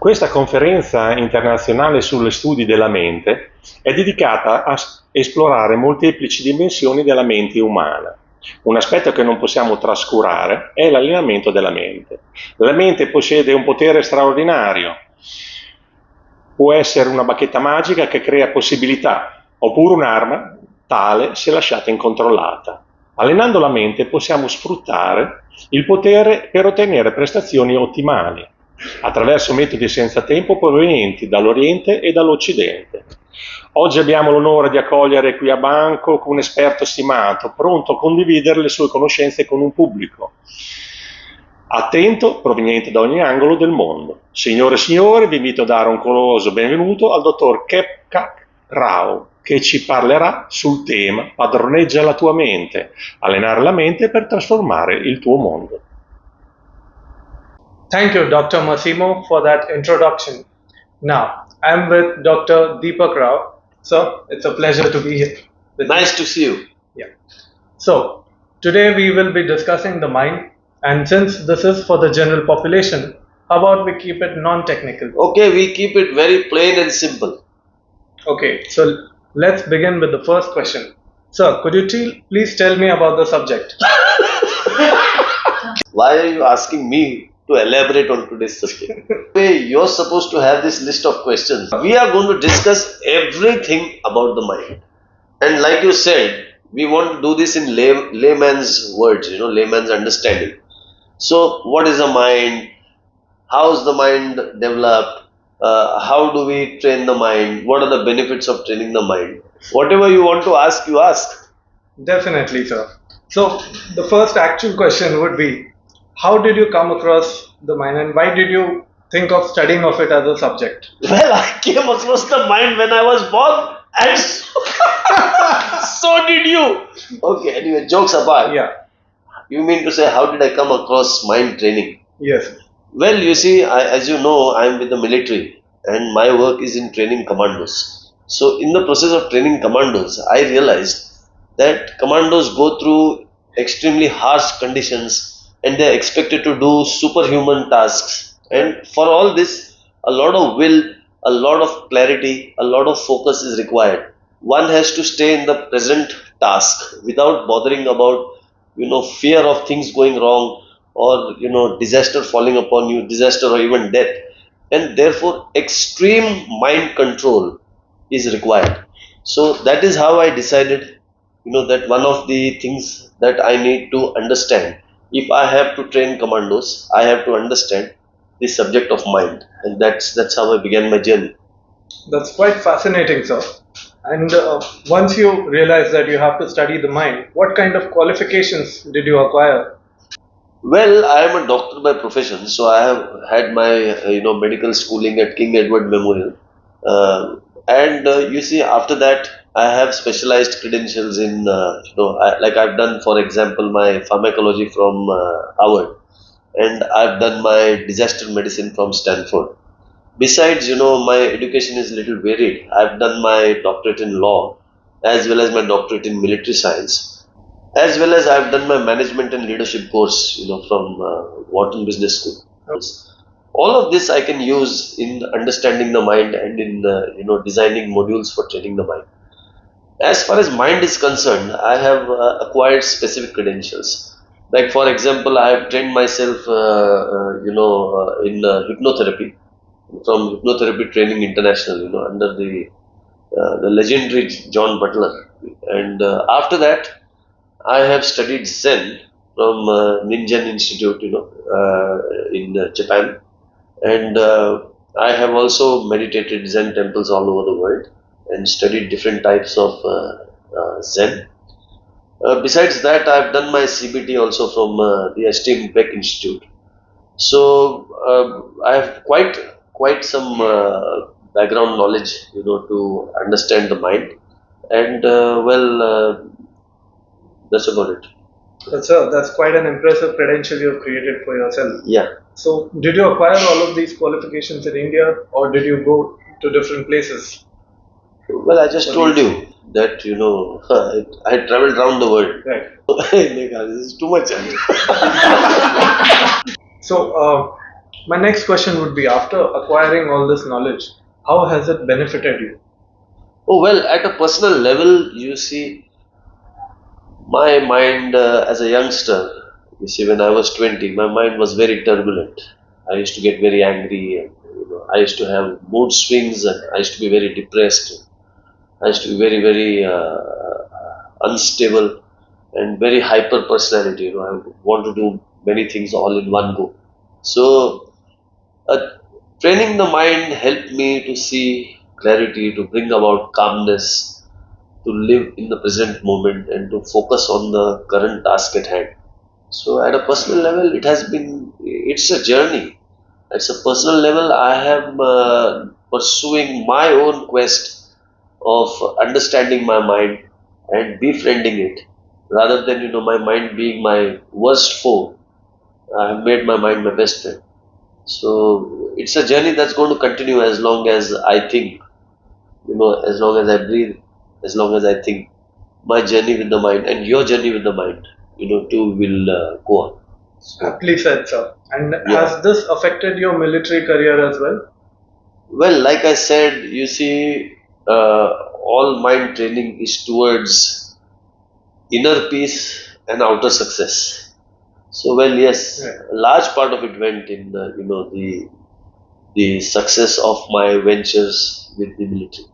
Questa conferenza internazionale sugli studi della mente è dedicata a esplorare molteplici dimensioni della mente umana. Un aspetto che non possiamo trascurare è l'allenamento della mente. La mente possiede un potere straordinario. Può essere una bacchetta magica che crea possibilità, oppure un'arma tale se lasciata incontrollata. Allenando la mente possiamo sfruttare il potere per ottenere prestazioni ottimali, attraverso metodi senza tempo provenienti dall'Oriente e dall'Occidente. Oggi abbiamo l'onore di accogliere qui a Bangkok un esperto stimato, pronto a condividere le sue conoscenze con un pubblico attento, proveniente da ogni angolo del mondo. Signore e signori, vi invito a dare un caloroso benvenuto al dottor Deepak Rao, che ci parlerà sul tema Padroneggia la tua mente, allenare la mente per trasformare il tuo mondo. Thank you, Dr. Massimo, for that introduction. Now, I'm with Dr. Deepak Rao. So, it's a pleasure to be here. Nice to see you. Yeah. So, today we will be discussing the mind, and since this is for the general population, how about we keep it non-technical? Okay, we keep it very plain and simple. Okay, so let's begin with the first question. Sir, could you please tell me about the subject? Why are you asking me to elaborate on today's subject? Hey, you're supposed to have this list of questions. We are going to discuss everything about the mind. And like you said, we want to do this in layman's words, layman's understanding. So, what is the mind? How is the mind developed? How do we train the mind? What are the benefits of training the mind? Whatever you want to ask, you ask. Definitely, sir. So, the first actual question would be, how did you come across the mind and why did you think of studying of it as a subject? Well, I came across the mind when I was born and so did you. Okay, anyway, jokes apart. Yeah. You mean to say, how did I come across mind training? Yes. Well, you see, as you know, I am with the military and my work is in training commandos. So, in the process of training commandos, I realized that commandos go through extremely harsh conditions and they are expected to do superhuman tasks. And for all this, a lot of will, a lot of clarity, a lot of focus is required. One has to stay in the present task without bothering about fear of things going wrong or disaster falling upon you, disaster or even death, and therefore extreme mind control is required. So that is how I decided that one of the things that I need to understand, if I have to train commandos, I have to understand the subject of mind, and that's how I began my journey. That's quite fascinating, sir. And once you realize that you have to study the mind, what kind of qualifications did you acquire? Well, I am a doctor by profession, so I have had my medical schooling at King Edward Memorial, and you see, after that I have specialized credentials in like I've done, for example, my pharmacology from Harvard, and I've done my disaster medicine from Stanford. Besides, my education is a little varied. I've done my doctorate in law, as well as my doctorate in military science, as well as I've done my management and leadership course, from Wharton Business School. All of this I can use in understanding the mind and in designing modules for training the mind. As far as mind is concerned, I have acquired specific credentials. Like, for example, I have trained myself, in hypnotherapy from Hypnotherapy Training International, under the legendary John Butler. And after that, I have studied Zen from Ninjan Institute, in Japan. And I have also meditated Zen temples all over the world and studied different types of Zen. Besides that, I've done my CBT also from the esteemed Beck Institute. So I have quite some background knowledge, to understand the mind, and that's about it. That's quite an impressive credential you have created for yourself. Yeah. So, did you acquire all of these qualifications in India, or did you go to different places? Well, I just told you that I traveled around the world. Right. This is too much. So, My next question would be, after acquiring all this knowledge, how has it benefited you? Oh, well, at a personal level, you see, my mind as a youngster, you see, when I was 20, my mind was very turbulent. I used to get very angry, and I used to have mood swings, and I used to be very depressed. I used to be very, very unstable and very hyper personality. I want to do many things all in one go. So, uh, training the mind helped me to see clarity, to bring about calmness, to live in the present moment, and to focus on the current task at hand. So, at a personal level, it's a journey. At a personal level, I am pursuing my own quest of understanding my mind and befriending it rather than my mind being my worst foe. I have made my mind my best friend. So it's a journey that's going to continue as long as I think, as long as I breathe, as long as I think. My journey with the mind and your journey with the mind, too will go on. So, Aptly said, sir. And yeah. has this affected your military career as well? Well, like I said, you see, all mind training is towards inner peace and outer success. So, well, yes, Right. a large part of it went in, the success of my ventures with the military.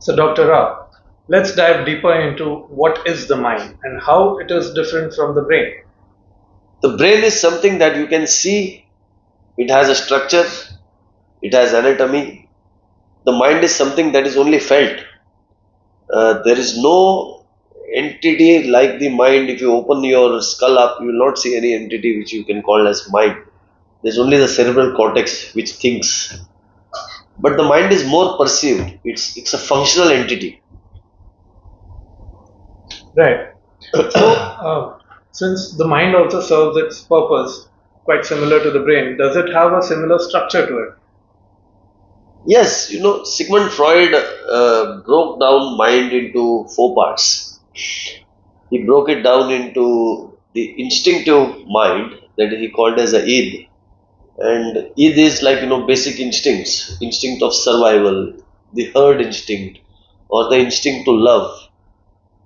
So, Dr. Rao, let's dive deeper into what is the mind and how it is different from the brain. The brain is something that you can see. It has a structure. It has anatomy. The mind is something that is only felt. There is no entity like the mind. If you open your skull up, you will not see any entity which you can call as mind. There's only the cerebral cortex which thinks. But the mind is more perceived. It's a functional entity. Right. So, since the mind also serves its purpose, quite similar to the brain, does it have a similar structure to it? Yes, Sigmund Freud broke down mind into four parts. He broke it down into the instinctive mind that he called as a id. And id is like, basic instincts, instinct of survival, the herd instinct, or the instinct to love.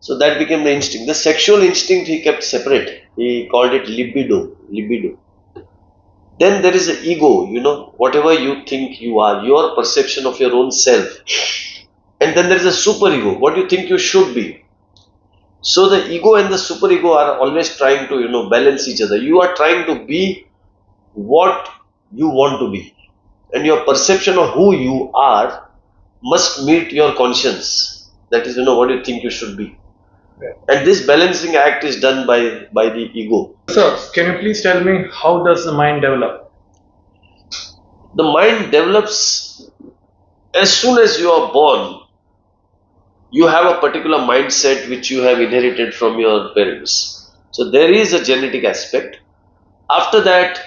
So that became the instinct. The sexual instinct he kept separate. He called it libido. Then there is an ego, whatever you think you are, your perception of your own self. And then there is a superego, what you think you should be. So the ego and the superego are always trying to, balance each other. You are trying to be what you want to be. And your perception of who you are must meet your conscience. That is, what you think you should be. And this balancing act is done by the ego. Sir, can you please tell me how does the mind develop? The mind develops as soon as you are born. You have a particular mindset which you have inherited from your parents. So there is a genetic aspect. After that,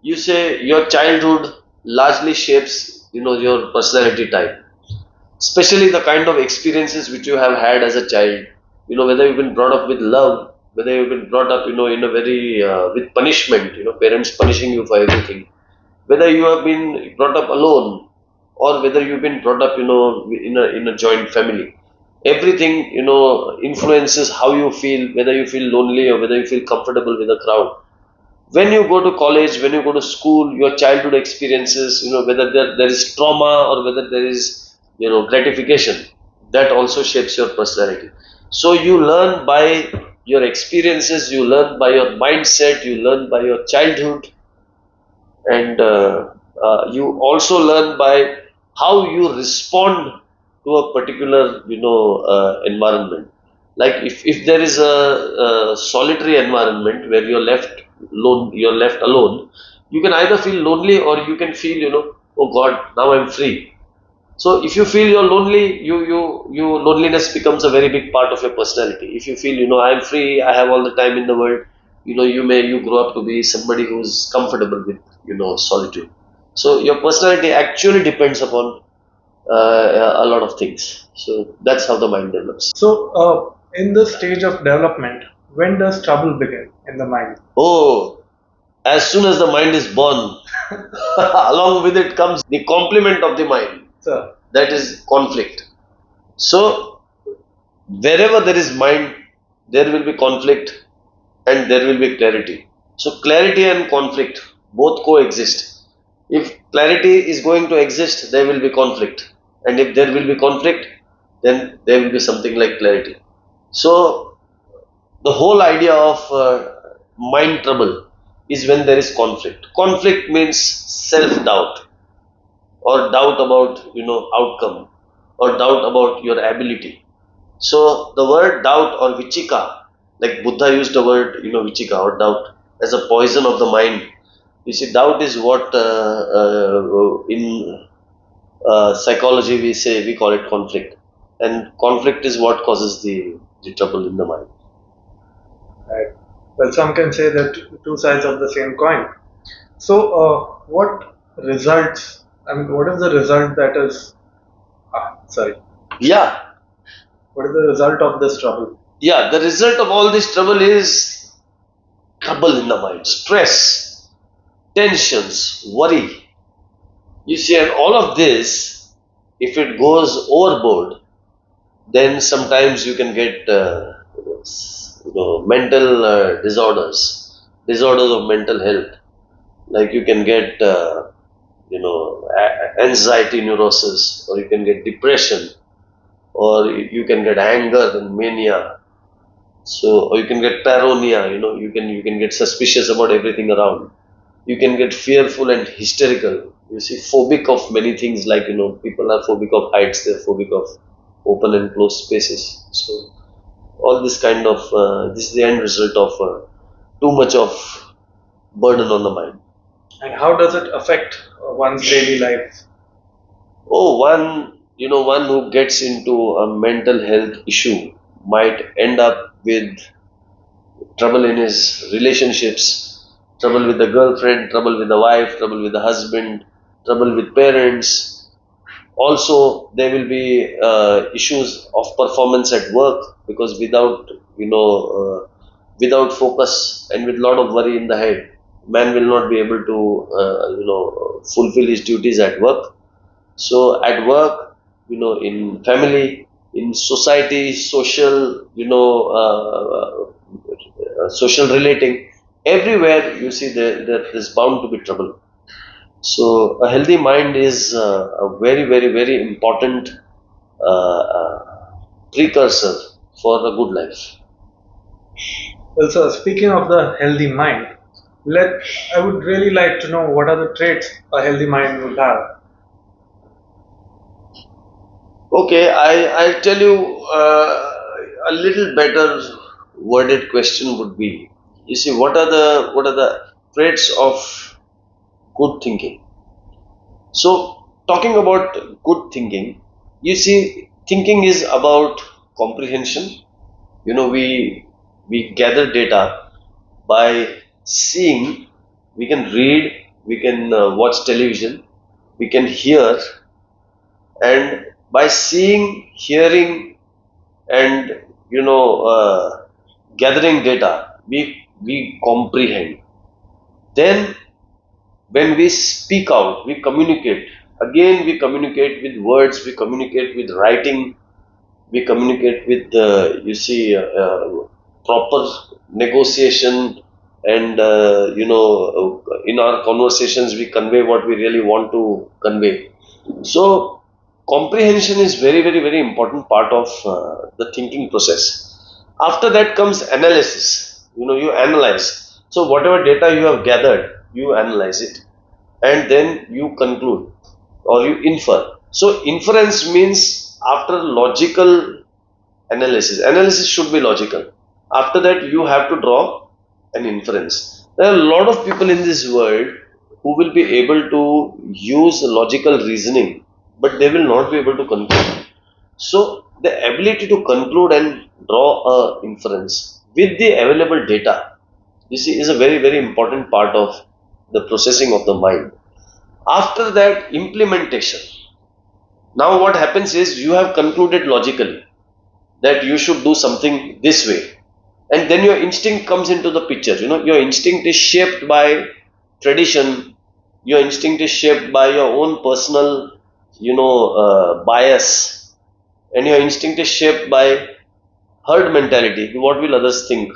you say your childhood largely shapes, your personality type, especially the kind of experiences which you have had as a child. Whether you've been brought up with love, whether you've been brought up, in a very with punishment, parents punishing you for everything, whether you have been brought up alone, or whether you've been brought up, in a joint family. Everything, influences how you feel, whether you feel lonely or whether you feel comfortable with a crowd. When you go to college, when you go to school, your childhood experiences, whether there is trauma or whether there is, gratification, that also shapes your personality. So you learn by your experiences, you learn by your mindset, you learn by your childhood, and you also learn by how you respond to a particular environment. Like if there is a solitary environment where you're left alone, you can either feel lonely or you can feel, oh god, now I'm free. So if you feel you're lonely, you loneliness becomes a very big part of your personality. If you feel, I'm free, I have all the time in the world, you grow up to be somebody who's comfortable with, solitude. So your personality actually depends upon a lot of things. So that's how the mind develops. So, in this stage of development, when does trouble begin in the mind? Oh, As soon as the mind is born, along with it comes the complement of the mind. Sir. That is conflict. So, wherever there is mind, there will be conflict and there will be clarity. So, clarity and conflict both coexist. If clarity is going to exist, there will be conflict. And if there will be conflict, then there will be something like clarity. So, the whole idea of mind trouble is when there is conflict. Conflict means self-doubt or doubt about outcome or doubt about your ability. So the word doubt or vichika, like Buddha used the word vichika or doubt as a poison of the mind. You see, doubt is what in psychology we call it conflict, and conflict is what causes the trouble in the mind. Right. Well, some can say that two sides of the same coin. So, what results? I mean, what is the result that is? Sorry. Yeah, What is the result of this trouble? yeah. The result of all this trouble is trouble in the mind, stress, tensions, worry. You see, and all of this, if it goes overboard, then sometimes you can get mental disorders of mental health. Like you can get anxiety neurosis, or you can get depression, or you can get anger and mania. So, or you can get paranoia. You can get suspicious about everything around. You can get fearful and hysterical. You see, phobic of many things, like people are phobic of heights, they're phobic of open and closed spaces. So all this kind of this is the end result of too much of burden on the mind. And how does it affect one's daily life? Oh, one who gets into a mental health issue might end up with trouble in his relationships, trouble with the girlfriend, trouble with the wife, trouble with the husband, trouble with parents. Also, there will be issues of performance at work, because without focus and with a lot of worry in the head, man will not be able to fulfill his duties at work. So at work, in family, in society, social relating, everywhere you see there is bound to be trouble. So a healthy mind is a very, very, very important precursor for a good life. Well, so speaking of the healthy mind, I would really like to know what are the traits a healthy mind would have. Okay, I'll tell you a little better worded question would be, you see, what are the traits of good thinking? So talking about good thinking, you see, thinking is about comprehension. We gather data by seeing. We can read, we can watch television, we can hear, and by seeing, hearing, and gathering data, we comprehend. Then when we speak out, we communicate. Again, we communicate with words, we communicate with writing, we communicate with proper negotiation, and in our conversations we convey what we really want to convey. So comprehension is very, very, very important part of the thinking process. After that comes analysis. You analyze. So whatever data you have gathered, you analyze it, and then you conclude or you infer. So inference means after logical analysis. Analysis should be logical. After that, you have to draw an inference. There are a lot of people in this world who will be able to use logical reasoning, but they will not be able to conclude. So the ability to conclude and draw a inference with the available data, you see, is a very, very important part of the processing of the mind. After that, implementation. Now what happens is, you have concluded logically that you should do something this way. And then your instinct comes into the picture. Your instinct is shaped by tradition. Your instinct is shaped by your own personal, bias, and your instinct is shaped by herd mentality. What will others think?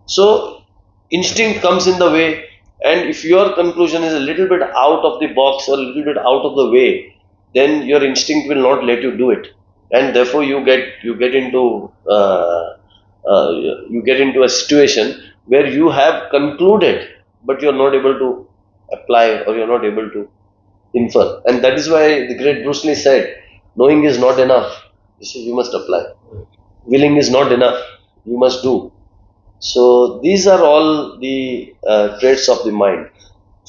So instinct comes in the way, and if your conclusion is a little bit out of the box or a little bit out of the way, then your instinct will not let you do it, and therefore uh, you get into a situation where you have concluded, but you're not able to apply, or you're not able to infer. And that is why the great Bruce Lee said, knowing is not enough. You must apply. Willing is not enough. You must do. So these are all the traits of the mind.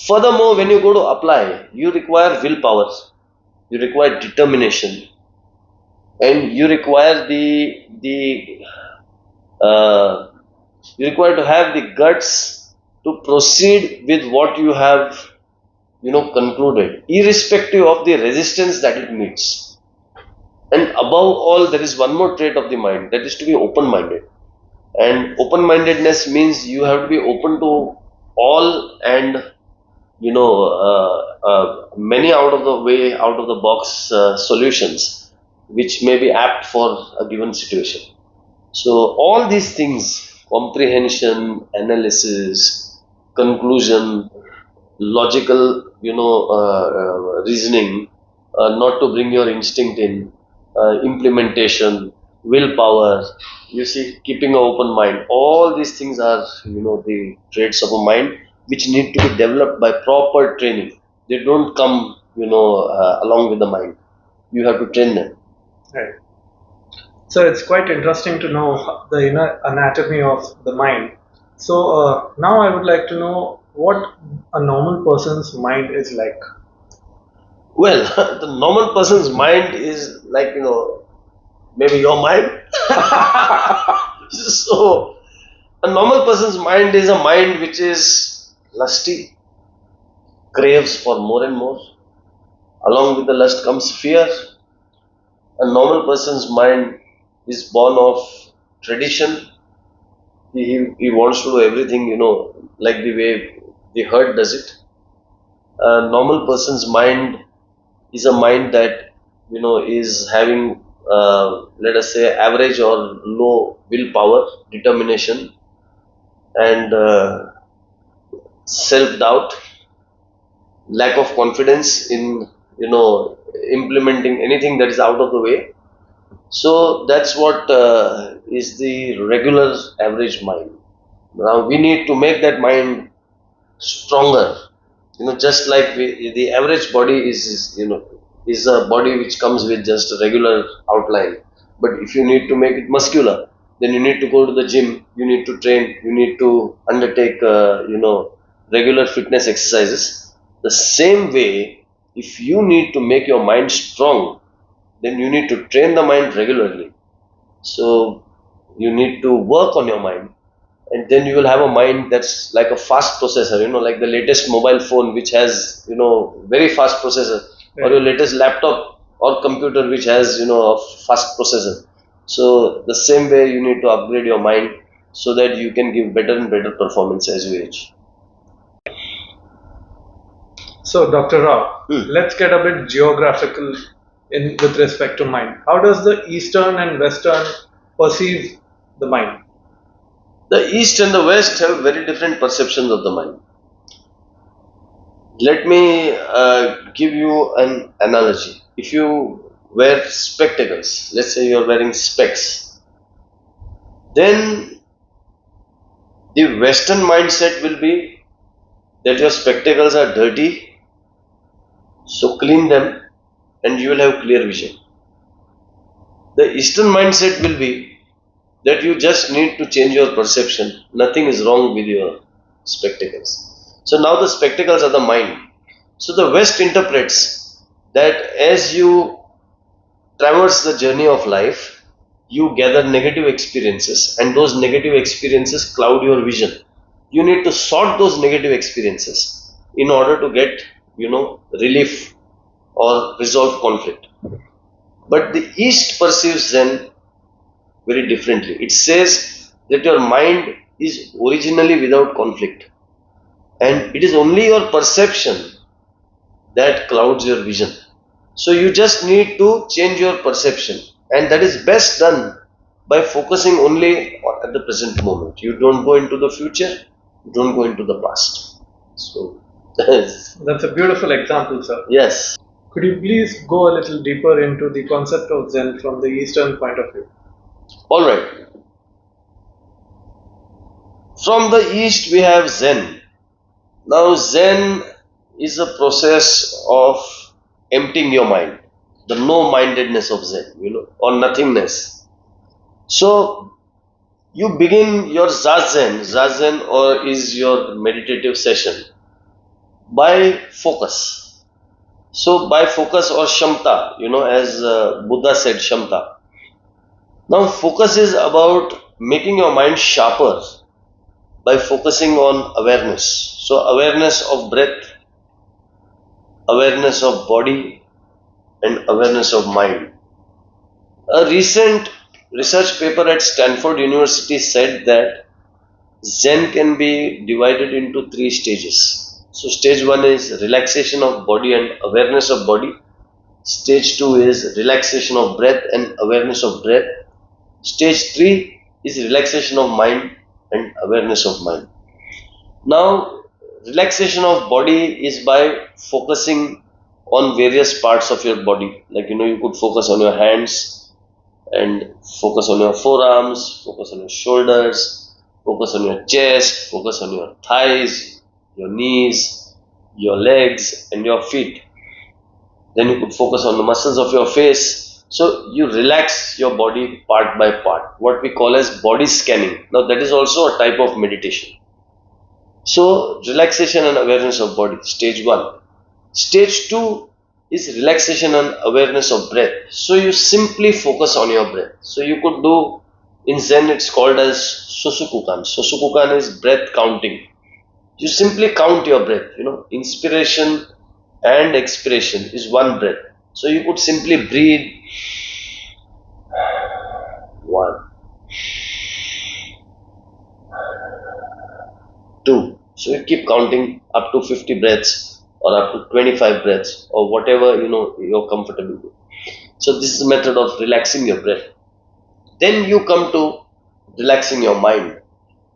Furthermore, when you go to apply, you require willpower, you require determination, and you require uh, you require to have the guts to proceed with what you have concluded, irrespective of the resistance that it meets. And above all, there is one more trait of the mind, that is to be open-minded. And open-mindedness means you have to be open to all, and many out of the box solutions which may be apt for a given situation. So all these things, comprehension, analysis, conclusion, logical, reasoning, not to bring your instinct in, implementation, willpower, you see, keeping an open mind. All these things are, the traits of a mind which need to be developed by proper training. They don't come, along with the mind. You have to train them. Right. So it's quite interesting to know the inner anatomy of the mind. So now I would like to know what a normal person's mind is like. Well, the normal person's mind is like, maybe your mind. So, a normal person's mind is a mind which is lusty, craves for more and more. Along with the lust comes fear. A normal person's mind is born of tradition. He wants to do everything, like the way the herd does it. A normal person's mind is a mind that, is having, let us say, average or low willpower, determination, and self-doubt, lack of confidence in, implementing anything that is out of the way. So that's what is the regular average mind. Now we need to make that mind stronger. Just like the average body is a body which comes with just a regular outline. But if you need to make it muscular, then you need to go to the gym. You need to train. You need to undertake, regular fitness exercises. The same way, if you need to make your mind strong, then you need to train the mind regularly. So you need to work on your mind, and then you will have a mind that's like a fast processor, like the latest mobile phone which has, very fast processor, or your latest laptop or computer which has, a fast processor. So the same way you need to upgrade your mind so that you can give better and better performance as you age. So Dr. Rao, let's get a bit geographical in with respect to mind. How does the Eastern and Western perceive the mind? The East and the West have very different perceptions of the mind. Let me give you an analogy. If you wear spectacles, let's say you're wearing specs, then the Western mindset will be that your spectacles are dirty, so clean them and you will have clear vision. The Eastern mindset will be that you just need to change your perception. Nothing is wrong with your spectacles. So now the spectacles are the mind. So the West interprets that as you traverse the journey of life, you gather negative experiences, and those negative experiences cloud your vision. You need to sort those negative experiences in order to get, relief or resolve conflict. But the East perceives them very differently. It says that your mind is originally without conflict, and it is only your perception that clouds your vision. So you just need to change your perception, and that is best done by focusing only at the present moment. You don't go into the future, you don't go into the past. So That's a beautiful example, sir. yes. Could you please go a little deeper into the concept of Zen from the Eastern point of view? All right. From the East we have Zen. Now Zen is a process of emptying your mind, the no-mindedness of Zen, or nothingness. So you begin your zazen or is your meditative session by focus. So by focus or shamta, as Buddha said, shamta. Now focus is about making your mind sharper by focusing on awareness. So awareness of breath, awareness of body, and awareness of mind. A recent research paper at Stanford University said that Zen can be divided into three stages. So stage 1 is relaxation of body and awareness of body. Stage 2 is relaxation of breath and awareness of breath. Stage 3 is relaxation of mind and awareness of mind. Now, relaxation of body is by focusing on various parts of your body. Like, you could focus on your hands and focus on your forearms, focus on your shoulders, focus on your chest, focus on your thighs, your knees, your legs, and your feet. Then you could focus on the muscles of your face. So you relax your body part by part, what we call as body scanning. Now that is also a type of meditation. So relaxation and awareness of body, stage 1. Stage 2 is relaxation and awareness of breath. So you simply focus on your breath. So you could do, in Zen it's called as Sosukukan. Sosukukan is breath counting. You simply count your breath, inspiration and expiration is one breath. So you could simply breathe 1, 2. So you keep counting up to 50 breaths or up to 25 breaths or whatever you're comfortable with. So this is a method of relaxing your breath. Then you come to relaxing your mind.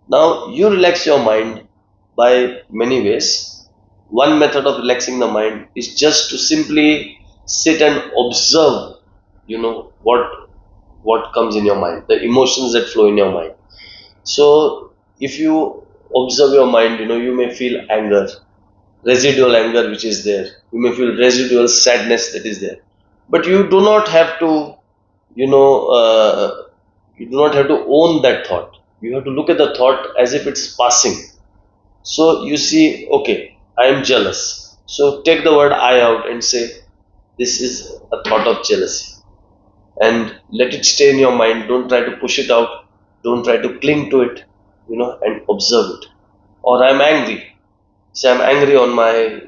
Now you relax your mind by many ways. One method of relaxing the mind is just to simply sit and observe, what comes in your mind, the emotions that flow in your mind. So if you observe your mind, you may feel anger, residual anger which is there. You may feel residual sadness that is there. But you do not have to, you do not have to own that thought. You have to look at the thought as if it's passing. So you see, okay, I am jealous. So take the word I out and say, this is a thought of jealousy. And let it stay in your mind. Don't try to push it out. Don't try to cling to it, and observe it. Or I'm angry. Say I'm angry on my,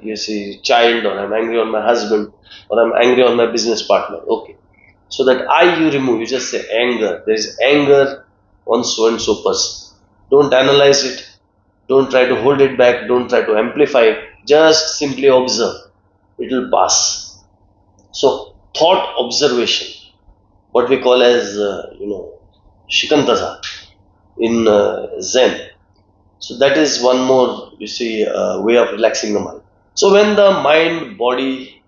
child, or I'm angry on my husband, or I'm angry on my business partner. Okay. So that I you remove, you just say anger. There is anger on so and so person. Don't analyze it. Don't try to hold it back. Don't try to amplify it. Just simply observe. It will pass. So thought observation, what we call as, shikantaza in Zen. So that is one more, way of relaxing the mind. So when the mind, body,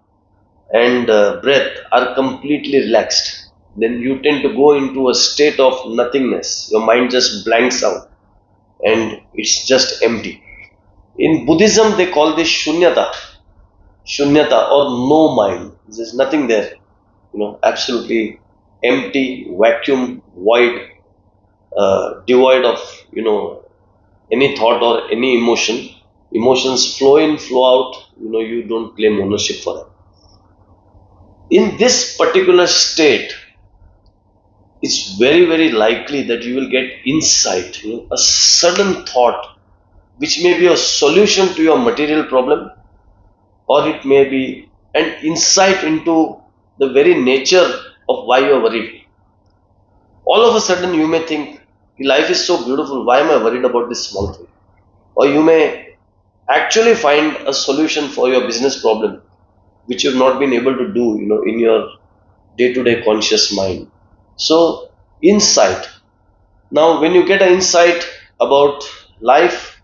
and breath are completely relaxed, then you tend to go into a state of nothingness. Your mind just blanks out and it's just empty. In Buddhism, they call this shunyata or no mind. There's nothing there, absolutely empty, vacuum, void, devoid of, any thought or any emotion. Emotions flow in, flow out, you don't claim ownership for them. In this particular state, it's very, very likely that you will get insight, a sudden thought, which may be a solution to your material problem, or it may be an insight into the very nature of why you are worried. All of a sudden, you may think, Life is so beautiful. Why am I worried about this small thing? Or you may actually find a solution for your business problem, which you've not been able to do, in your day-to-day conscious mind. So, insight. Now, when you get an insight about life,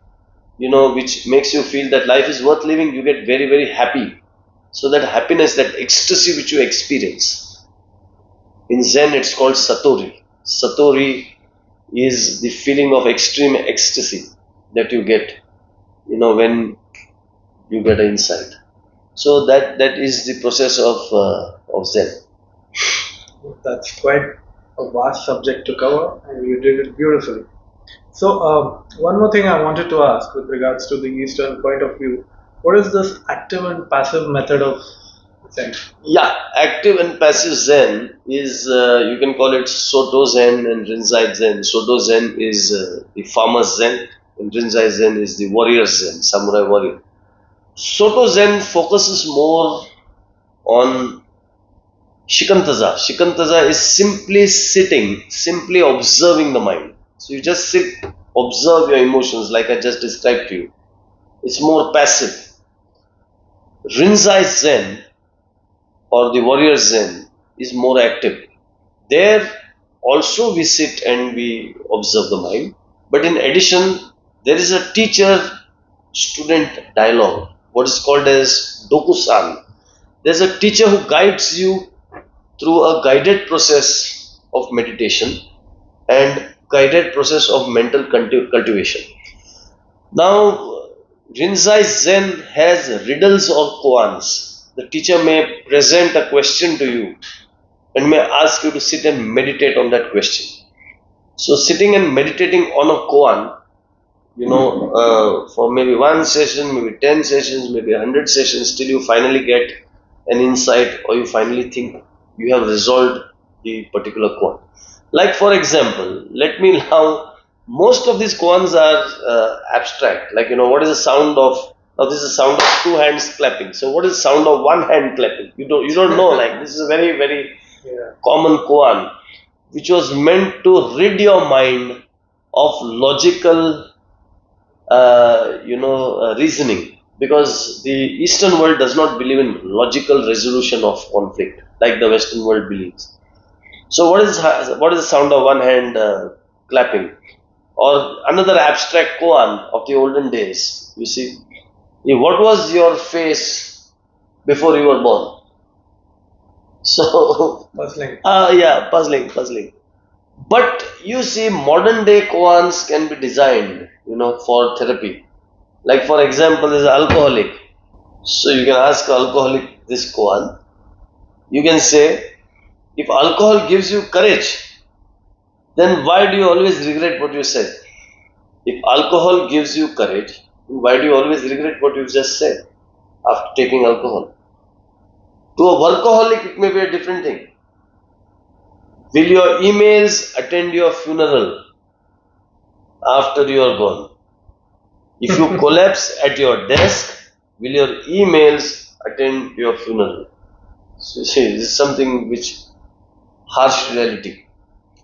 which makes you feel that life is worth living, you get very, very happy. So that happiness, that ecstasy which you experience, in Zen it's called Satori. Satori is the feeling of extreme ecstasy that you get, when you get an insight. So that is the process of Zen. That's quite a vast subject to cover, and you did it beautifully. So, one more thing I wanted to ask with regards to the Eastern point of view, what is this active and passive method of Zen? Yeah, active and passive Zen is, you can call it Soto Zen and Rinzai Zen. Soto Zen is the farmer's Zen, and Rinzai Zen is the warrior's Zen, samurai warrior. Soto Zen focuses more on Shikantaza. Shikantaza is simply sitting, simply observing the mind. So you just sit, observe your emotions like I just described to you. It's more passive. Rinzai Zen or the warrior Zen is more active. There also we sit and we observe the mind. But in addition, there is a teacher-student dialogue, what is called as Dokusan. There's a teacher who guides you through a guided process of meditation and guided process of mental cultivation. Now, Rinzai Zen has riddles or koans. The teacher may present a question to you and may ask you to sit and meditate on that question. So, sitting and meditating on a koan, for maybe one session, maybe 10 sessions, maybe 100 sessions, till you finally get an insight or you finally think you have resolved the particular koan. Like, for example, let me now, most of these koans are abstract. Like, what is the sound of, now this is the sound of two hands clapping. So, what is the sound of one hand clapping? You don't know, like, this is a very, very common koan, which was meant to rid your mind of logical reasoning, because the Eastern world does not believe in logical resolution of conflict like the Western world believes. So what is the sound of one hand clapping? Or another abstract koan of the olden days, you see, what was your face before you were born? So Puzzling. puzzling. But you see, modern day koans can be designed, for therapy. Like, for example, there's an alcoholic. So you can ask alcoholic this koan. You can say, if alcohol gives you courage, then why do you always regret what you said? If alcohol gives you courage, why do you always regret what you just said after taking alcohol? To a workaholic, it may be a different thing. Will your emails attend your funeral after you are gone? If you collapse at your desk, will your emails attend your funeral? So, see, this is something which harsh reality.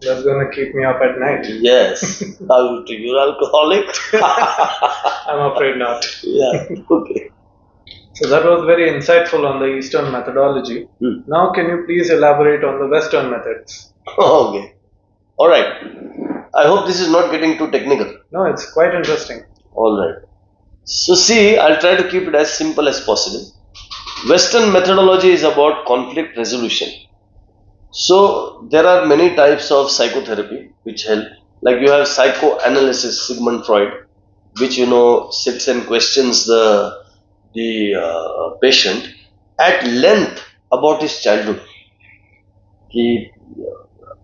That's gonna keep me up at night. Yes. You're alcoholic? I'm afraid not. Yeah. Okay. So that was very insightful on the Eastern methodology. Now, can you please elaborate on the Western methods? Okay. All right. I hope this is not getting too technical. No, it's quite interesting. All right. So see, I'll try to keep it as simple as possible. Western methodology is about conflict resolution. So there are many types of psychotherapy which help. Like, you have psychoanalysis, Sigmund Freud, which sits and questions the patient at length about his childhood.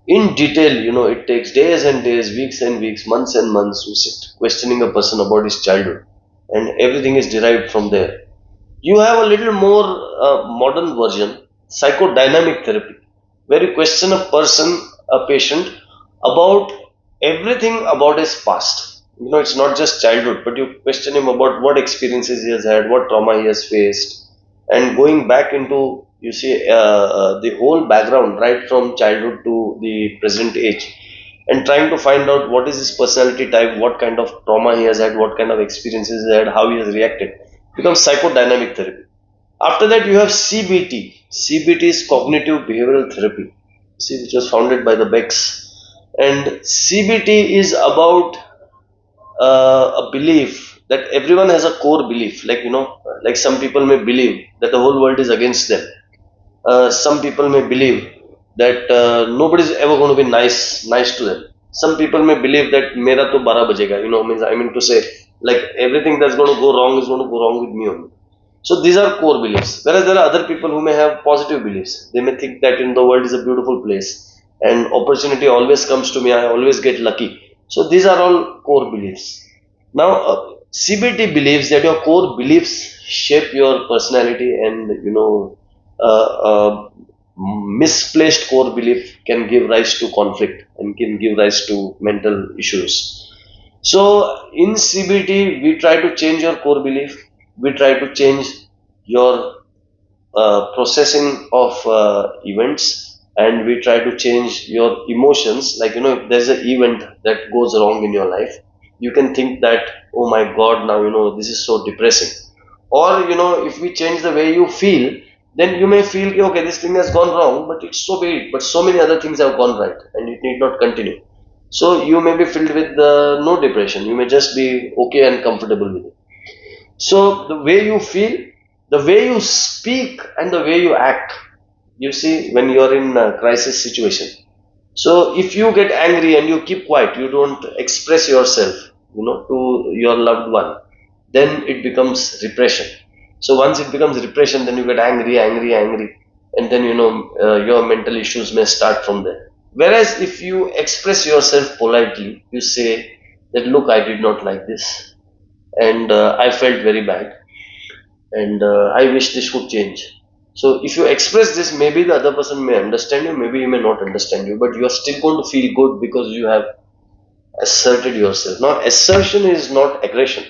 In detail, it takes days and days, weeks and weeks, months and months to sit questioning a person about his childhood, and everything is derived from there. You have a little more modern version, psychodynamic therapy, where you question a patient, about everything about his past. It's not just childhood, but you question him about what experiences he has had, what trauma he has faced, and going back into, the whole background right from childhood to the present age. and trying to find out what is his personality type, what kind of trauma he has had, what kind of experiences he had, how he has reacted. Becomes psychodynamic therapy. After that, you have CBT. CBT is cognitive behavioral therapy, see, which was founded by the Becks. And CBT is about a belief that everyone has a core belief. Like, like some people may believe that the whole world is against them. Some people may believe that nobody is ever going to be nice to them. Some people may believe that mera to 12 bajega, means I mean to say, like everything that's going to go wrong is going to go wrong with me only. So these are core beliefs. Whereas there are other people who may have positive beliefs. They may think that the world is a beautiful place and opportunity always comes to me. I always get lucky. So these are all core beliefs. Now, CBT believes that your core beliefs shape your personality, and misplaced core belief can give rise to conflict and can give rise to mental issues. So in CBT, we try to change your core belief. We try to change your processing of events, and we try to change your emotions. Like, if there's an event that goes wrong in your life, you can think that, oh my God, now, this is so depressing. Or, if we change the way you feel, then you may feel, okay, this thing has gone wrong, but it's so big, but so many other things have gone right, and it need not continue. So you may be filled with no depression. You may just be okay and comfortable with it. So the way you feel, the way you speak, and the way you act, you see, when you are in a crisis situation. So if you get angry and you keep quiet, you don't express yourself, to your loved one, then it becomes repression. So once it becomes repression, then you get angry, and then your mental issues may start from there. Whereas if you express yourself politely, you say that, look, I did not like this, and I felt very bad, and I wish this would change. So if you express this, maybe the other person may understand you, maybe he may not understand you, but you are still going to feel good because you have asserted yourself. Now, assertion is not aggression.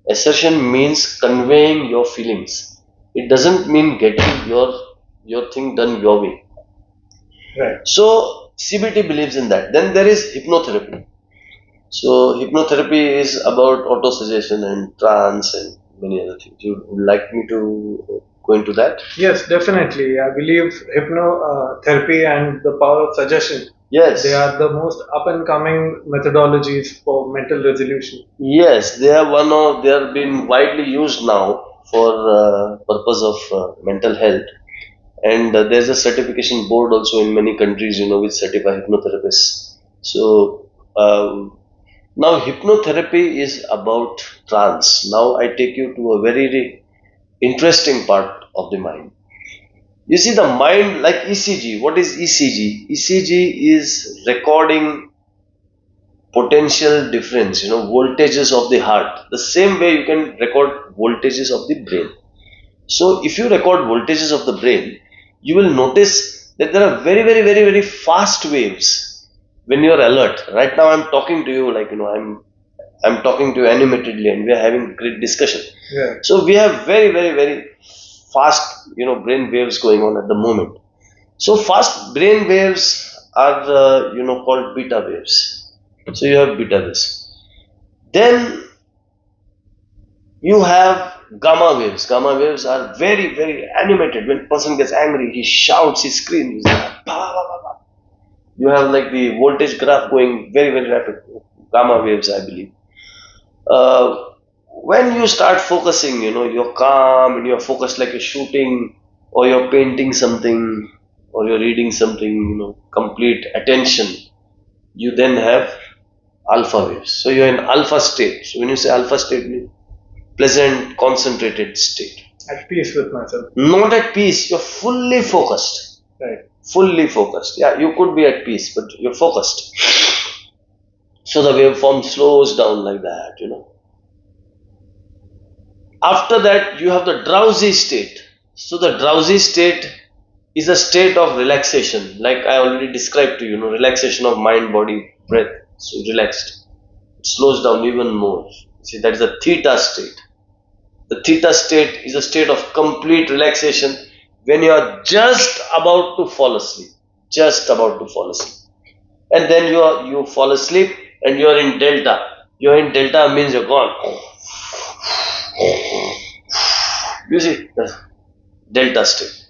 Assertion means conveying your feelings. It doesn't mean getting your thing done your way. Right. So CBT believes in that. Then there is hypnotherapy. So hypnotherapy is about autosuggestion and trance and many other things. You would like me to go into that? Yes, definitely. I believe hypnotherapy and the power of suggestion, Yes. they are the most up and coming methodologies for mental resolution. Yes, they are being widely used now for purpose of mental health, and there's a certification board also in many countries, which certify hypnotherapists. So now hypnotherapy is about trance. Now I take you to a very interesting part of the mind. You see, the mind, like ECG. What is ECG? ECG is recording potential difference, voltages of the heart. The same way you can record voltages of the brain. So if you record voltages of the brain, you will notice that there are very, very, very, very fast waves when you are alert. Right now I'm talking to you, like, I'm talking to you animatedly, and we are having great discussion. Yeah. So we have very, very, very fast, brain waves going on at the moment. So fast brain waves are, called beta waves. So you have beta waves. Then you have gamma waves. Gamma waves are very, very animated. When person gets angry, he shouts, he screams. You have like the voltage graph going very, very rapid. Gamma waves, I believe. When you start focusing, you're calm and you're focused like you're shooting, or you're painting something, or you're reading something, complete attention. You then have alpha waves. So you're in alpha state. So when you say alpha state, pleasant, concentrated state. At peace with myself. Not at peace, you're fully focused. Right. Fully focused. Yeah, you could be at peace, but you're focused. So the waveform slows down like that, After that, you have the drowsy state. So the drowsy state is a state of relaxation, like I already described to you, relaxation of mind, body, breath. So relaxed. It slows down even more. See, that is the theta state. The theta state is a state of complete relaxation when you are just about to fall asleep. Just about to fall asleep. and then you fall asleep and you're in delta. You're in delta means you're gone. You see, delta state.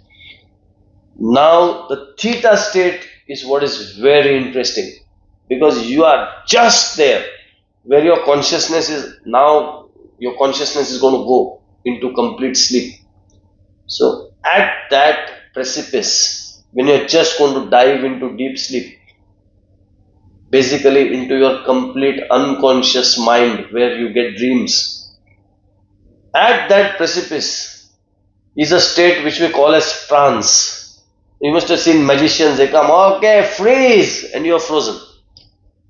Now the theta state is what is very interesting, because you are just there where your consciousness is now. Your consciousness is going to go into complete sleep. So at that precipice, when you're just going to dive into deep sleep, basically into your complete unconscious mind where you get dreams, at that precipice is a state which we call as trance. You must have seen magicians, they come, okay, freeze, and you're frozen.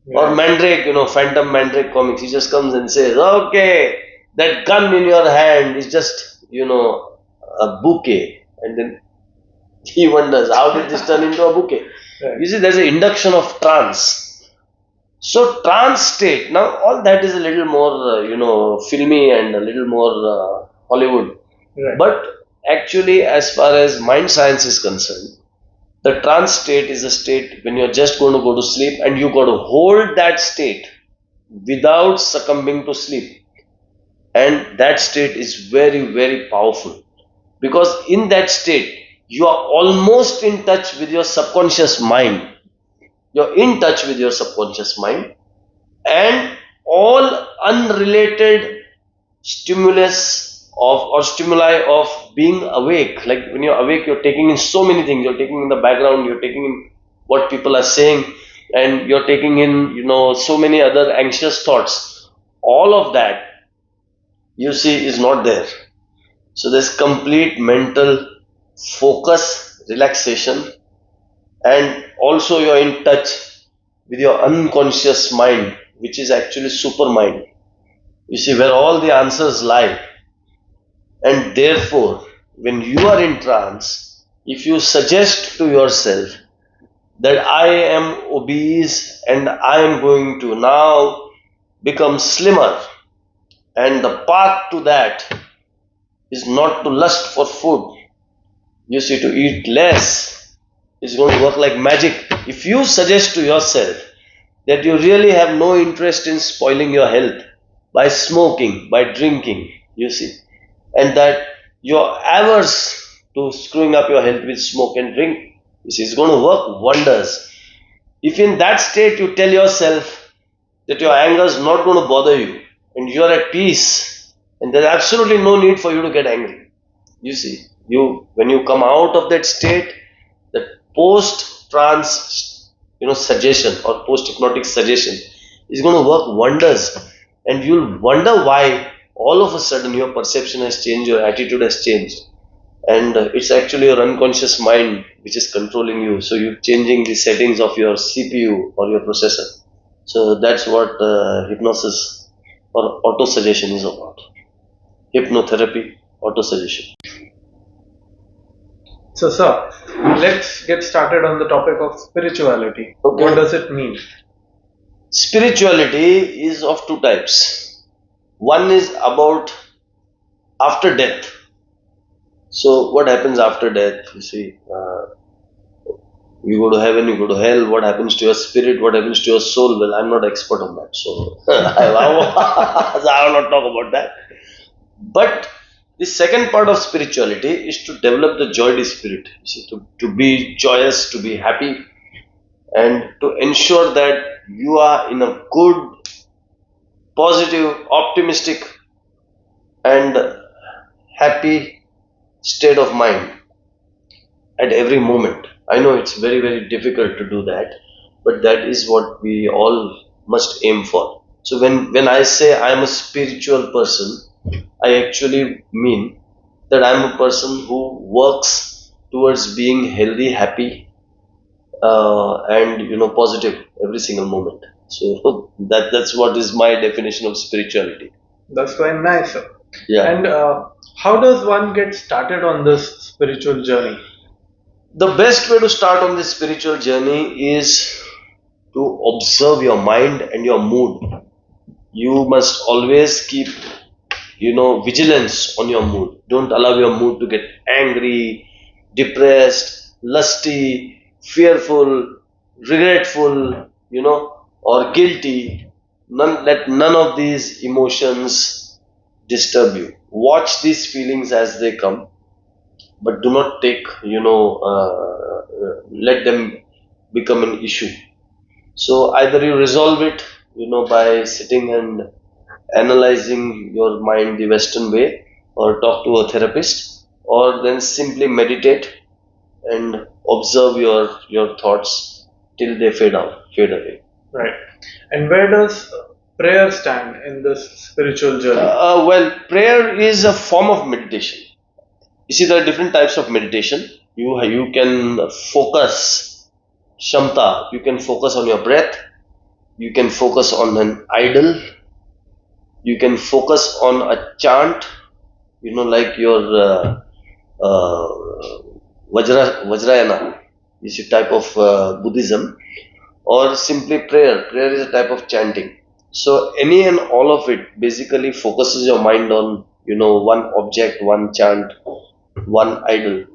Yeah. Or Mandrake, Phantom Mandrake comics, he just comes and says, okay, that gun in your hand is just, a bouquet. And then he wonders, how did this turn into a bouquet? Right. You see, there's an induction of trance. So trance state, now all that is a little more, filmy and a little more Hollywood. Right. But actually, as far as mind science is concerned, the trance state is a state when you're just going to go to sleep and you got to hold that state without succumbing to sleep. And that state is very, very powerful, because in that state, you are almost in touch with your subconscious mind. You're in touch with your subconscious mind, and all unrelated stimuli of being awake. Like when you're awake, you're taking in so many things. You're taking in the background, you're taking in what people are saying, and you're taking in, so many other anxious thoughts. All of that, you see, is not there. So there's complete mental focus, relaxation, and also you're in touch with your unconscious mind, which is actually super mind. You see, where all the answers lie. And therefore, when you are in trance, if you suggest to yourself that I am obese and I am going to now become slimmer, and the path to that is not to lust for food, you see, to eat less, is going to work like magic. If you suggest to yourself that you really have no interest in spoiling your health by smoking, by drinking, you see, and that you're averse to screwing up your health with smoke and drink, you see, it's going to work wonders. If in that state you tell yourself that your anger is not going to bother you and you're at peace and there's absolutely no need for you to get angry, you see, when you come out of that state, that post-trance, suggestion or post-hypnotic suggestion is going to work wonders, and you'll wonder why all of a sudden your perception has changed, your attitude has changed, and it's actually your unconscious mind which is controlling you. So you're changing the settings of your CPU or your processor. So that's what hypnosis or auto-suggestion is about. Hypnotherapy, auto-suggestion. So, sir, let's get started on the topic of spirituality. Okay. What does it mean? Spirituality is of two types. One is about after death. So, what happens after death? You see, you go to heaven, you go to hell. What happens to your spirit? What happens to your soul? Well, I'm not expert on that, so I will not talk about that. But the second part of spirituality is to develop the joyous spirit, you see, to be joyous, to be happy, and to ensure that you are in a good, positive, optimistic, and happy state of mind at every moment. I know it's very, very difficult to do that, but that is what we all must aim for. So when I say I am a spiritual person, I actually mean that I'm a person who works towards being healthy, happy, and positive every single moment. So that's what is my definition of spirituality. That's very nice, sir. Yeah. And how does one get started on this spiritual journey? The best way to start on this spiritual journey is to observe your mind and your mood. You must always keep vigilance on your mood. Don't allow your mood to get angry, depressed, lusty, fearful, regretful, or guilty. Let none of these emotions disturb you. Watch these feelings as they come, but do not let them become an issue. So either you resolve it, by sitting and analyzing your mind the Western way, or talk to a therapist, or then simply meditate and observe your thoughts till they fade away. Right. And where does prayer stand in this spiritual journey? Well, prayer is a form of meditation. You see, there are different types of meditation. You can focus shamta. You can focus on your breath. You can focus on an idol. You can focus on a chant. Like your uh, Vajrayana. Is a type of Buddhism, or simply prayer. Prayer is a type of chanting. So any and all of it basically focuses your mind on one object, one chant, one idol,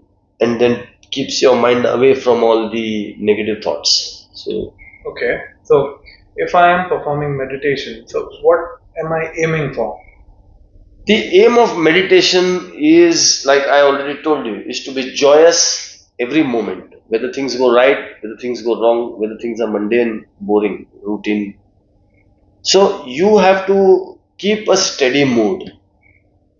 and then keeps your mind away from all the negative thoughts. So Okay. So if I am performing meditation, so what am I aiming for? the aim of meditation is, like I already told you, is to be joyous every moment. Whether things go right, whether things go wrong, whether things are mundane, boring, routine. So you have to keep a steady mood.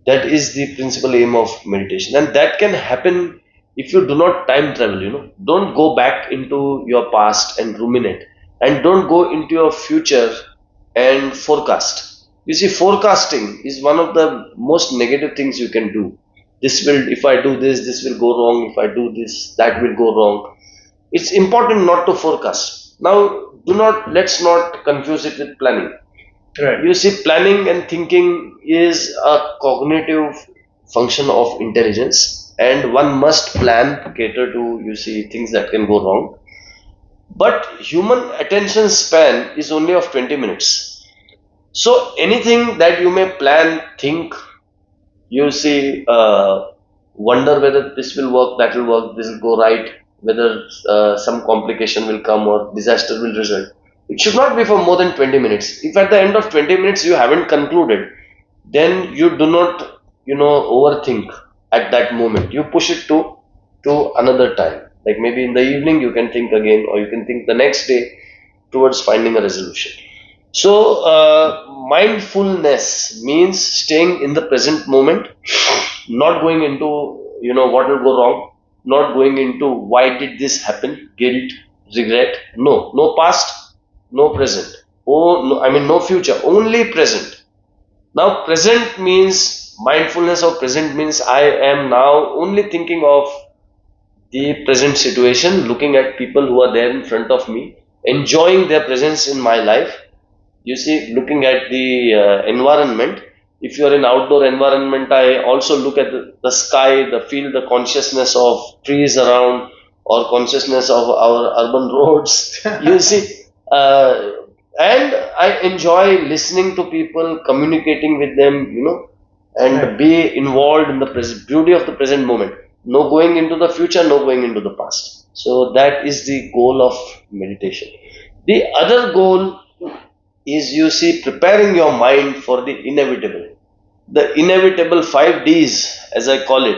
That is the principal aim of meditation, and that can happen if you do not time travel. Don't go back into your past and ruminate, and don't go into your future and forecast. You see, forecasting is one of the most negative things you can do. If I do this will go wrong. If I do this, that will go wrong. It's important not to forecast. Now, let's not confuse it with planning. Right. You see, planning and thinking is a cognitive function of intelligence, and one must plan, cater to, things that can go wrong. But human attention span is only of 20 minutes. So anything that you may plan, think, you see, wonder whether this will work, that will work, this will go right, whether some complication will come or disaster will result. It should not be for more than 20 minutes. If at the end of 20 minutes you haven't concluded, then you do not, overthink at that moment. You push it to another time. Like maybe in the evening you can think again, or you can think the next day towards finding a resolution. So, mindfulness means staying in the present moment, not going into what will go wrong, not going into why did this happen, guilt, regret. No past, no present. Oh, no, I mean no future, only present. Now, present means mindfulness of present means I am now only thinking of the present situation, looking at people who are there in front of me, enjoying their presence in my life. You see, looking at the environment. If you are in outdoor environment, I also look at the sky, the feel the consciousness of trees around, or consciousness of our urban roads. You see, and I enjoy listening to people, communicating with them, and Right. be involved in the beauty of the present moment. No going into the future, no going into the past. So that is the goal of meditation. The other goal is, preparing your mind for the inevitable. The inevitable 5 Ds, as I call it.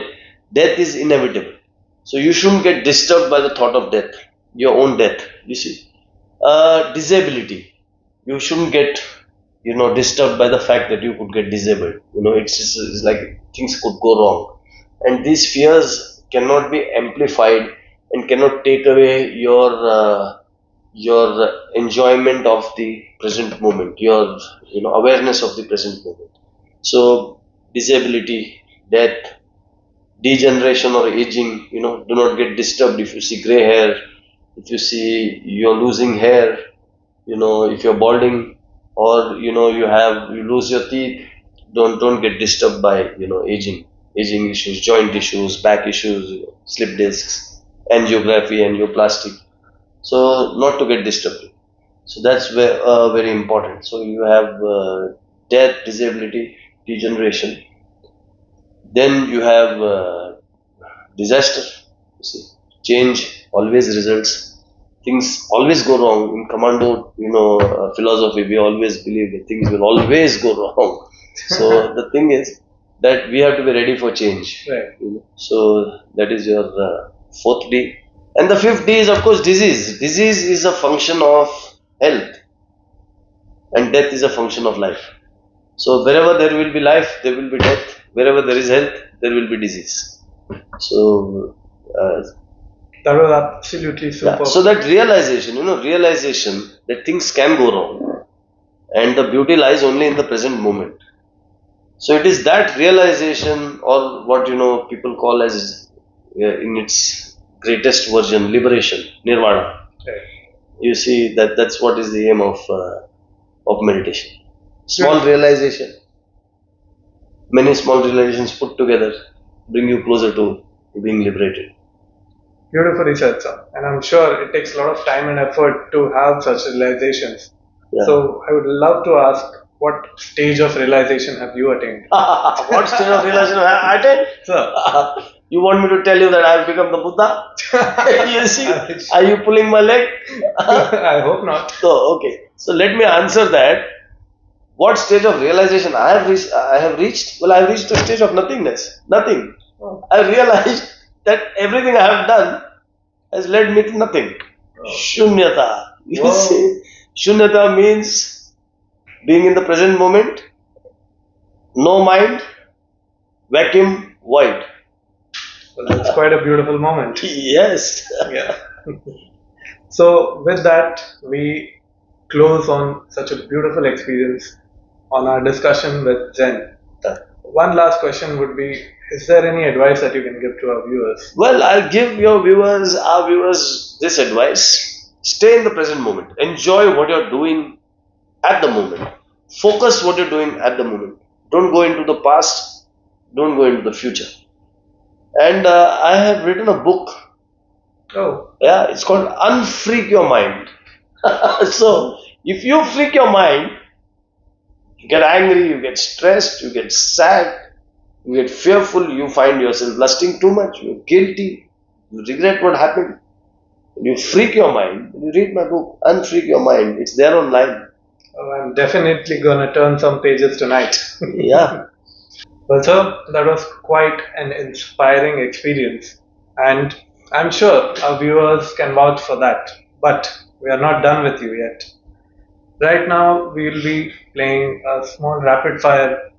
Death is inevitable. So you shouldn't get disturbed by the thought of death, your own death. You see, disability. You shouldn't get, disturbed by the fact that you could get disabled. It's like things could go wrong, and these fears cannot be amplified and cannot take away your enjoyment of the present moment, your awareness of the present moment. So disability, death, degeneration or aging, do not get disturbed if you see gray hair, if you see you're losing hair, if you're balding, or you lose your teeth. Don't get disturbed by aging issues, joint issues, back issues, slip discs, angiography, angioplasty. So not to get disturbed. So that's very important. So you have death, disability, degeneration. Then you have disaster. You see, change always results. things always go wrong. In commando, philosophy, we always believe that things will always go wrong. So the thing is that we have to be ready for change. Right. So that is your fourth D. And the fifth D is, of course, disease. Disease is a function of health, and death is a function of life. So wherever there will be life, there will be death. Wherever there is health, there will be disease. So that was absolutely super. so that realization that things can go wrong, and the beauty lies only in the present moment. So it is that realization, or what people call as, in its greatest version, liberation, nirvana. Right. You see that's what is the aim of meditation. Small realization, many small realizations put together bring you closer to being liberated. Beautifully said, sir. And I'm sure it takes a lot of time and effort to have such realizations. Yeah. So I would love to ask, what stage of realization have you attained? What stage of realization have I attained? Sir. You want me to tell you that I have become the Buddha? You see, are you pulling my leg? I hope not. So, okay. So let me answer that. What stage of realization I have reached? Well, I have reached a stage of nothingness. Nothing. Oh. I realized that everything I have done has led me to nothing. Oh. Shunyata. You Whoa. see, Shunyata means being in the present moment, no mind, vacuum, void. Well, that's quite a beautiful moment. Yes. Yeah. So with that, we close on such a beautiful experience on our discussion with Zen. One last question would be, is there any advice that you can give to our viewers? Well, I'll give our viewers, this advice. Stay in the present moment. Enjoy what you're doing at the moment. Focus what you're doing at the moment. Don't go into the past. Don't go into the future. And I have written a book. Oh. Yeah, it's called Unfreak Your Mind. So, if you freak your mind, you get angry, you get stressed, you get sad, you get fearful, you find yourself lusting too much, you're guilty, you regret what happened. When you freak your mind, when you read my book, Unfreak Your Mind, it's there online. Oh, I'm definitely gonna turn some pages tonight. Yeah. Well, sir, that was quite an inspiring experience, and I'm sure our viewers can vouch for that. But we are not done with you yet. Right now, we will be playing a small rapid fire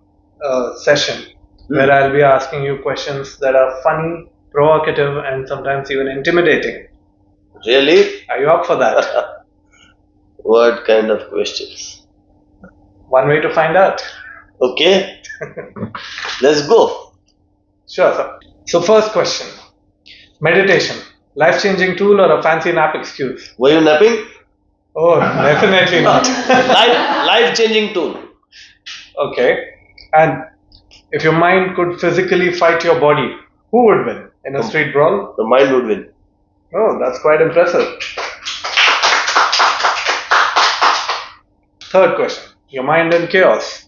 session where I'll be asking you questions that are funny, provocative, and sometimes even intimidating. Really? Are you up for that? What kind of questions? One way to find out. Okay. Let's go. Sure, sir. So, first question. Meditation, life-changing tool or a fancy nap excuse? Were you napping? Oh, definitely not. Life-changing tool. Okay. And if your mind could physically fight your body, who would win in a street brawl? The mind would win. Oh, that's quite impressive. Third question. Your mind in chaos.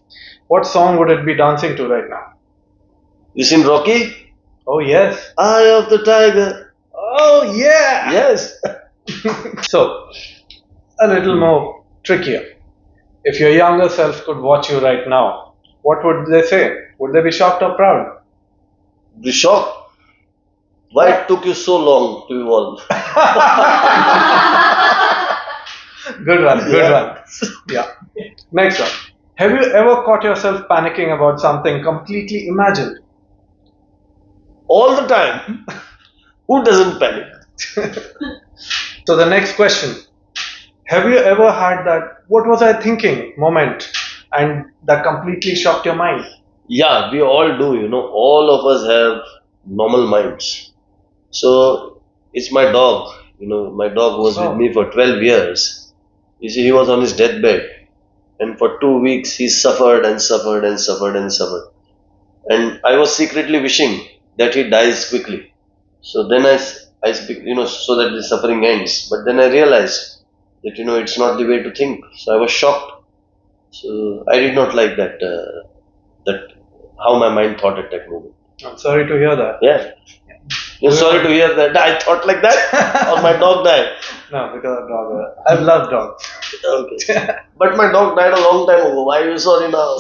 What song would it be dancing to right now? You seen Rocky? Oh, yes. Eye of the Tiger. Oh, yeah. Yes. So, a little more trickier. If your younger self could watch you right now, what would they say? Would they be shocked or proud? Be shocked. Why it took you so long to evolve? Good one. Yeah. Next one. Have you ever caught yourself panicking about something completely imagined? All the time. Who doesn't panic? So the next question. Have you ever had that what was I thinking moment and that completely shocked your mind? Yeah, we all do, all of us have normal minds. So it's my dog, my dog was with me for 12 years. You see, he was on his deathbed, and for 2 weeks he suffered and suffered and suffered and suffered. And I was secretly wishing that he dies quickly. So then I speak, so that the suffering ends. But then I realized that, it's not the way to think. So I was shocked. So I did not like that how my mind thought at that moment. I'm sorry to hear that. Yeah. You're sorry to hear that I thought like that or my dog died. No, because of dog. I've loved dogs. Okay. But my dog died a long time ago. Why are you sorry now?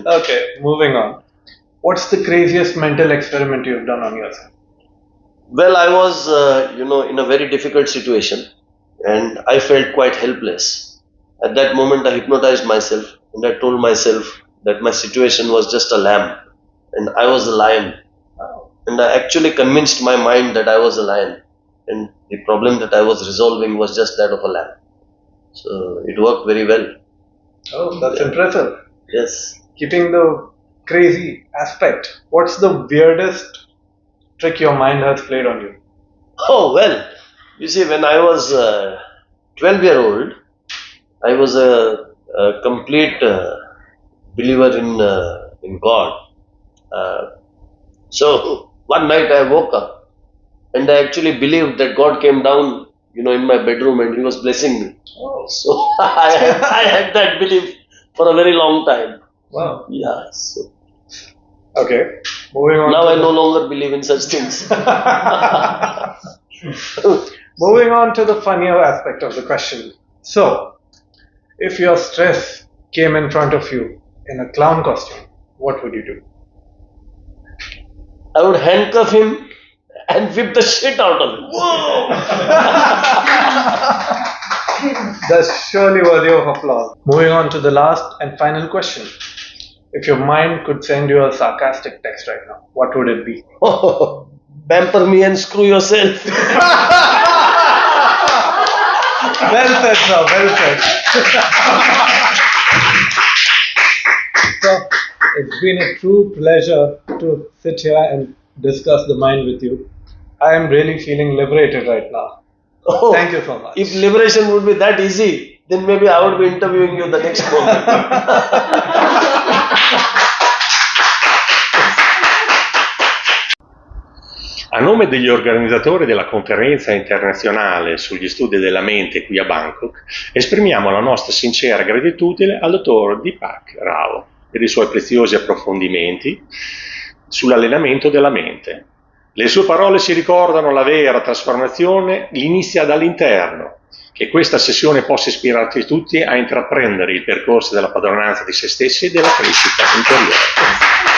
Okay, moving on. What's the craziest mental experiment you've done on yourself? Well, I was, in a very difficult situation, and I felt quite helpless. At that moment, I hypnotized myself, and I told myself that my situation was just a lamb, and I was a lion. And I actually convinced my mind that I was a lion, and the problem that I was resolving was just that of a lamb. So it worked very well. Oh, that's impressive. Yes. Keeping the crazy aspect, what's the weirdest trick your mind has played on you? Oh, well, you see, when I was 12-year-old, I was a complete believer in God. So one night I woke up and I actually believed that God came down, in my bedroom and He was blessing me. Oh, So I had that belief for a very long time. wow. Yeah. So Okay, moving on. now to I the- no longer believe in such things. Moving on to the funnier aspect of the question. So, if your stress came in front of you in a clown costume, what would you do? I would handcuff him and whip the shit out of him. Whoa! That's surely worthy of applause. Moving on to the last and final question. If your mind could send you a sarcastic text right now, what would it be? Oh, pamper me and screw yourself. Well said, sir. Well said. So, it's been a true pleasure to sit here and discuss the mind with you. I am really feeling liberated right now. Oh, Thank you so much. if liberation would be that easy, then maybe I would be interviewing you the next moment. A nome degli organizzatori della conferenza internazionale sugli studi della mente qui a Bangkok, esprimiamo la nostra sincera gratitudine al dottor Deepak Rao per i suoi preziosi approfondimenti sull'allenamento della mente. Le sue parole ci ricordano la vera trasformazione inizia dall'interno, che questa sessione possa ispirarci tutti a intraprendere il percorso della padronanza di se stessi e della crescita interiore.